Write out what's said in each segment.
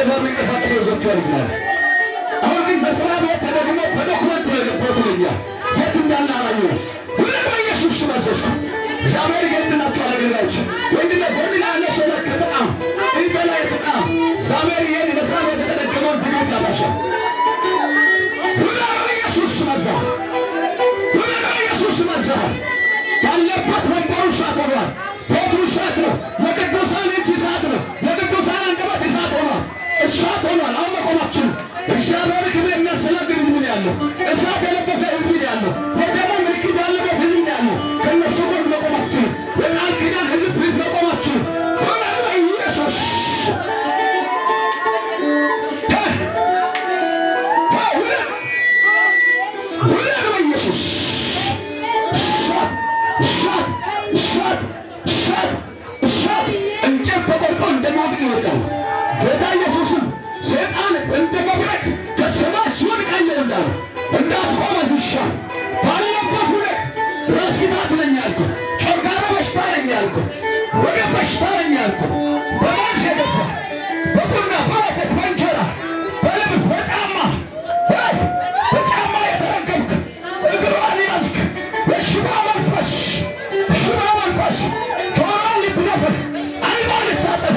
ከተማ የሚንቀሳቀሰው ይዟቸዋል ይችላል። አሁን ግን መስሪያ ቤት ተደግሞ በዶክመንት ነው የገባው ብለኛል። የት እንዳለ አላየሁም። ሁለት በኢየሱስ ስም አዘዝኩ። እግዚአብሔር ገድናቸው አለግላች ወንድነ ጎን ላለ ሰው ለከተጣም ይበላ የተጣም እግዚአብሔር ይሄን መስሪያ ቤት የተደገመውን ድግምት ያባሻል። ሁለት በኢየሱስ ስም አዘዝኩ። ሁለት በኢየሱስ ስም አዘዝኩ። ያለበት ወንበሩ እሳት ሆኗል። ቤቱ እሳት ነው። የቅዱሳን እጅ እሳት ነው። የቅዱሳን አንደበት እሳት ሆኗል። እሳት ሆኗል። አሁን መቆማችን እግዚአብሔር ክብር የሚያስተናግድ ህዝብ ነው ያለው። እሳት የለበሰ ህዝብ ነው ያለው። የደሞ ምልክት ያለበት ህዝብ ነው ያለው። ከእነሱ ጎን መቆማችን የቃል ኪዳን ህዝብ ፊት መቆማችን ሁለት በኢየሱስ ሁለት በኢየሱስ እሳት እንጨት ተቆርጦ እንደሚወድቅ ይወድቃል። ጌታ ኢየሱስም ሰይጣን እንደ መብረቅ ከሰማይ ሲወድቅ አየሁ እንዳለ እንዳትቆም አዝሻለሁ። ባለበት ሁለት ራስ ምታት ነኝ አልኩህ፣ ጨጓራ በሽታ ነኝ አልኩህ፣ ወገብ በሽታ ነኝ አልኩህ። በማርሽ የገባ በቡና በወተት በእንጀራ በልብስ በጫማ የተረገምክ እግሯን ያዝክ በሽባ መንፈስ ጆሮን ልትነፍር አይኗን ልታጠፋ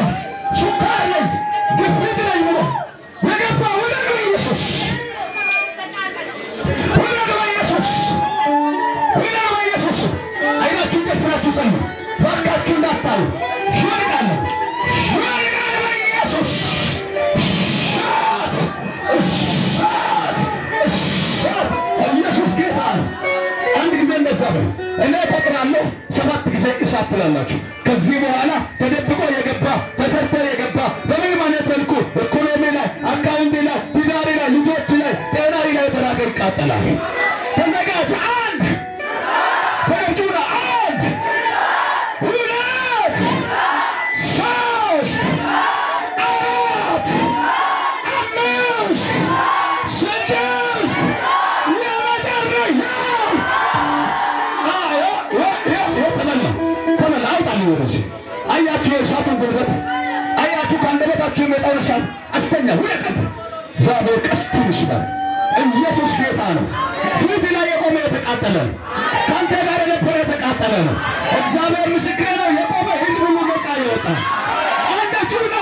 ሱካር ነኝ ግፊት ነኝ ብሎ የገባ ውለድ በኢየሱስ አይናችሁን ጨፍናችሁ ጸልዩ። ባካችሁ እንዳታዩ። ይወድቃለሁ በኢየሱስ ኢየሱስ ጌታ ነው። አንድ ጊዜ እንደዛ በሉ። እኔ እቆጥራለሁ 7 ጊዜ እሳት ትላላችሁ። ከዚህ በኋላ ተደብቆ የገባ ተሰርቶ የገባ በምንም አይነት መልኩ ኢኮኖሚ ላይ፣ አካውንት ላይ፣ ትዳር ላይ፣ ልጆች ላይ፣ ጤና ላይ የተናገ ይቃጠላል። ተዘጋጅ። አንድ ተገብጁና 1 2 3 4 5 6 ወደዚህ አያችሁ የእሳቱን ጉልበት አያችሁ። ከአንደበታችሁ የሚወጣውን እሳት አስተኛ ውደቀት። እግዚአብሔር ቀስቱን ይስባል። ኢየሱስ ጌታ ነው። ፊት ላይ የቆመ የተቃጠለ ነው። ከአንተ ጋር የነበረ የተቃጠለ ነው። እግዚአብሔር ምስክሬ ነው። የቆመ ህዝብ ሁሉ ነፃ ይወጣል። አንዳችሁና